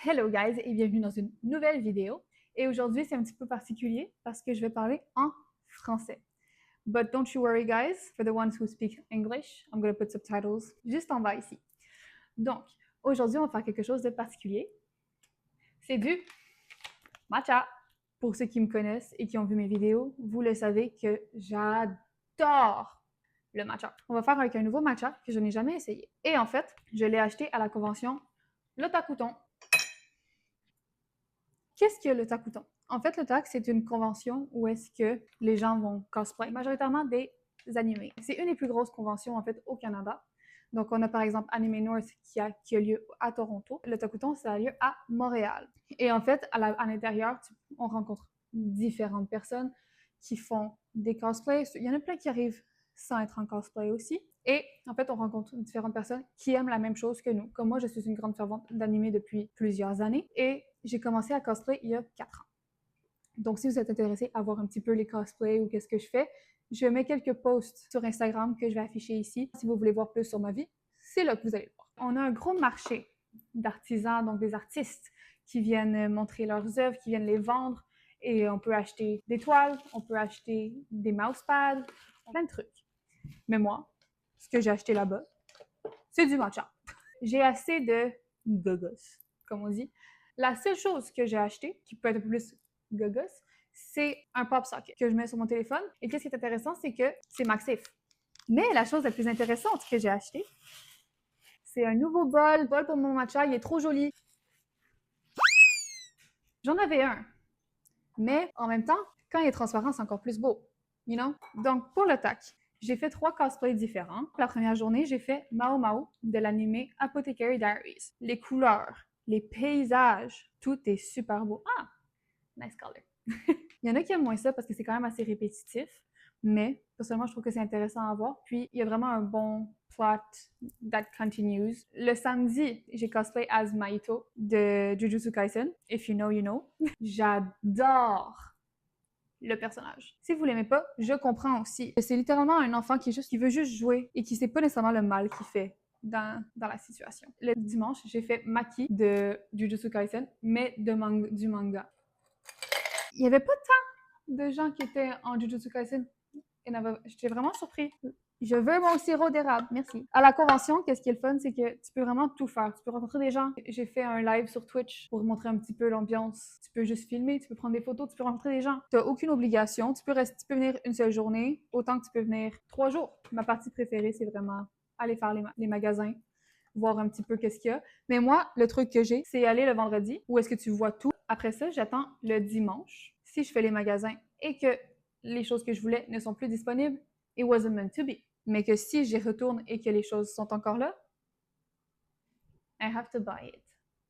Hello guys et bienvenue dans une nouvelle vidéo. Et aujourd'hui, c'est un petit peu particulier parce que je vais parler en français. But don't you worry guys, for the ones who speak English, I'm going to put subtitles juste en bas ici. Donc, aujourd'hui, on va faire quelque chose de particulier. C'est du matcha. Pour ceux qui me connaissent et qui ont vu mes vidéos, vous le savez que j'adore le matcha. On va faire avec un nouveau matcha que je n'ai jamais essayé. Et en fait, je l'ai acheté à la convention L'Otakuton. Qu'est-ce que le Takuton? En fait, le TAK, c'est une convention où est-ce que les gens vont cosplay, majoritairement des animés. C'est une des plus grosses conventions, en fait, au Canada. Donc, on a par exemple Anime North qui a lieu à Toronto. Le Takuton, ça a lieu à Montréal. Et en fait, à l'intérieur, on rencontre différentes personnes qui font des cosplays. Il y en a plein qui arrivent sans être en cosplay aussi. Et en fait, on rencontre différentes personnes qui aiment la même chose que nous. Comme moi, je suis une grande fervente d'anime depuis plusieurs années et j'ai commencé à cosplay il y a 4 ans. Donc, si vous êtes intéressé à voir un petit peu les cosplays ou qu'est-ce que je fais, je mets quelques posts sur Instagram que je vais afficher ici. Si vous voulez voir plus sur ma vie, c'est là que vous allez le voir. On a un gros marché d'artisans, donc des artistes qui viennent montrer leurs œuvres, qui viennent les vendre. Et on peut acheter des toiles, on peut acheter des mousepads, plein de trucs. Mais moi, ce que j'ai acheté là-bas, c'est du matcha. J'ai assez de gogos, comme on dit. La seule chose que j'ai acheté, qui peut être un peu plus gogos, c'est un pop socket que je mets sur mon téléphone. Et qu'est-ce qui est intéressant, c'est que c'est MagSafe. Mais la chose la plus intéressante que j'ai achetée, c'est un nouveau bol pour mon matcha. Il est trop joli. J'en avais un. Mais en même temps, quand il est transparent, c'est encore plus beau. You know? Donc, pour le TAC, j'ai fait 3 cosplays différents. La première journée, j'ai fait Mao Mao de l'anime Apothecary Diaries. Les couleurs, les paysages, tout est super beau. Ah! Nice color. Il y en a qui aiment moins ça parce que c'est quand même assez répétitif, mais personnellement, je trouve que c'est intéressant à voir. Puis, il y a vraiment un bon plot that continues. Le samedi, j'ai cosplay as Maito de Jujutsu Kaisen. If you know, you know. J'adore le personnage. Si vous l'aimez pas, je comprends aussi. C'est littéralement un enfant qui veut juste jouer et qui sait pas nécessairement le mal qu'il fait dans la situation. Le dimanche, j'ai fait Maki de Jujutsu Kaisen, mais du manga. Il y avait pas tant de gens qui étaient en Jujutsu Kaisen. J'étais vraiment surpris. Je veux mon sirop d'érable, merci. À la convention, qu'est-ce qui est le fun, c'est que tu peux vraiment tout faire. Tu peux rencontrer des gens. J'ai fait un live sur Twitch pour montrer un petit peu l'ambiance. Tu peux juste filmer, tu peux prendre des photos, tu peux rencontrer des gens. Tu n'as aucune obligation. Tu peux venir une seule journée, autant que tu peux venir 3 jours. Ma partie préférée, c'est vraiment aller faire les magasins, voir un petit peu qu'est-ce qu'il y a. Mais moi, le truc que j'ai, c'est aller le vendredi, où est-ce que tu vois tout. Après ça, j'attends le dimanche. Si je fais les magasins et que les choses que je voulais ne sont plus disponibles, it wasn't meant to be. Mais que si j'y retourne et que les choses sont encore là, I have to buy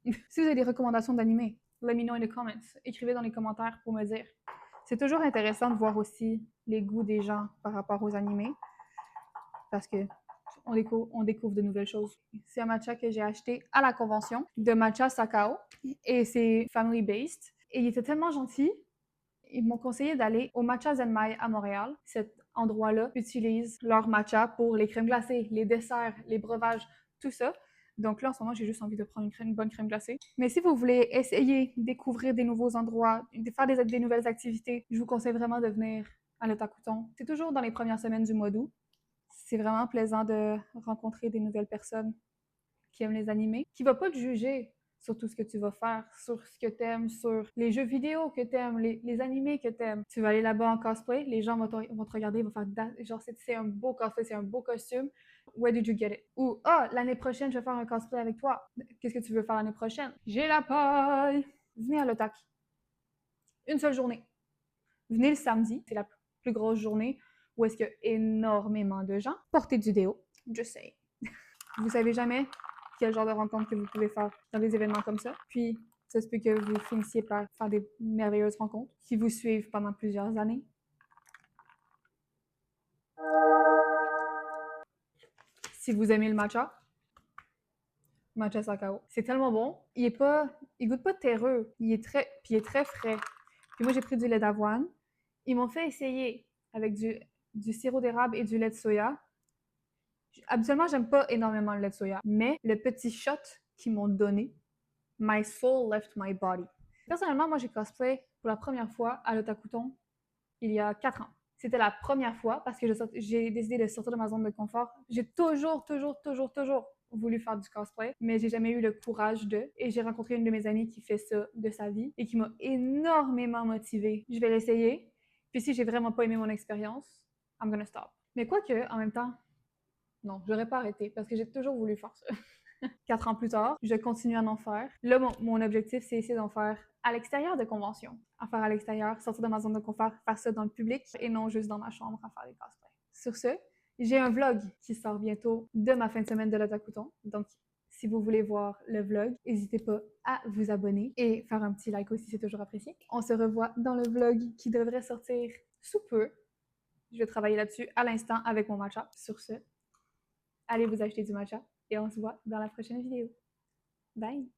it. Si vous avez des recommandations d'animés, let me know in the comments. Écrivez dans les commentaires pour me dire. C'est toujours intéressant de voir aussi les goûts des gens par rapport aux animés, parce que on découvre de nouvelles choses. C'est un matcha que j'ai acheté à la convention de Matcha Sakao et c'est family based. Et il était tellement gentil. Ils m'ont conseillé d'aller au Matcha Zenmai à Montréal. Cet endroit-là utilise leur matcha pour les crèmes glacées, les desserts, les breuvages, tout ça. Donc là, en ce moment, j'ai juste envie de prendre une bonne crème glacée. Mais si vous voulez essayer, découvrir des nouveaux endroits, faire des nouvelles activités, je vous conseille vraiment de venir à l'Otakuton. C'est toujours dans les premières semaines du mois d'août. C'est vraiment plaisant de rencontrer des nouvelles personnes qui aiment les animés, qui ne vont pas te juger sur tout ce que tu vas faire, sur ce que tu aimes, sur les jeux vidéo que tu aimes, les animés que tu aimes. Tu vas aller là-bas en cosplay, les gens vont te regarder, ils vont faire genre c'est un beau cosplay, c'est un beau costume. Where did you get it? Ou l'année prochaine, je vais faire un cosplay avec toi. Qu'est-ce que tu veux faire l'année prochaine? J'ai la paille! Venez à l'Otak. Une seule journée. Venez le samedi, c'est la plus grosse journée où est-ce qu'il y a énormément de gens. Portez du déo, just say. Vous savez jamais quel genre de rencontre que vous pouvez faire dans des événements comme ça. Puis, ça se peut que vous finissiez par faire des merveilleuses rencontres qui vous suivent pendant plusieurs années. Si vous aimez le matcha Sakao, c'est tellement bon. Il goûte pas terreux. Il est très frais. Puis moi, j'ai pris du lait d'avoine. Ils m'ont fait essayer avec du sirop d'érable et du lait de soya. Habituellement, j'aime pas énormément le lait de soya, mais le petit shot qu'ils m'ont donné, My soul left my body. Personnellement, moi, j'ai cosplay pour la première fois à l'Otakuton il y a 4 ans. C'était la première fois parce que j'ai décidé de sortir de ma zone de confort. J'ai toujours voulu faire du cosplay, mais j'ai jamais eu le courage de. Et j'ai rencontré une de mes amies qui fait ça de sa vie et qui m'a énormément motivée. Je vais l'essayer. Puis si j'ai vraiment pas aimé mon expérience, I'm gonna stop. Mais quoique, en même temps, non, j'aurais pas arrêté parce que j'ai toujours voulu faire ça. 4 ans plus tard, je continue à en faire. Là, mon objectif, c'est essayer d'en faire à l'extérieur de conventions. À faire à l'extérieur, sortir de ma zone de confort, faire ça dans le public et non juste dans ma chambre à faire des cosplays. Sur ce, j'ai un vlog qui sort bientôt de ma fin de semaine de l'Otakuton. Donc, si vous voulez voir le vlog, n'hésitez pas à vous abonner et faire un petit like aussi, c'est toujours apprécié. On se revoit dans le vlog qui devrait sortir sous peu. Je vais travailler là-dessus à l'instant avec mon matcha. Sur ce, allez vous acheter du matcha et on se voit dans la prochaine vidéo. Bye!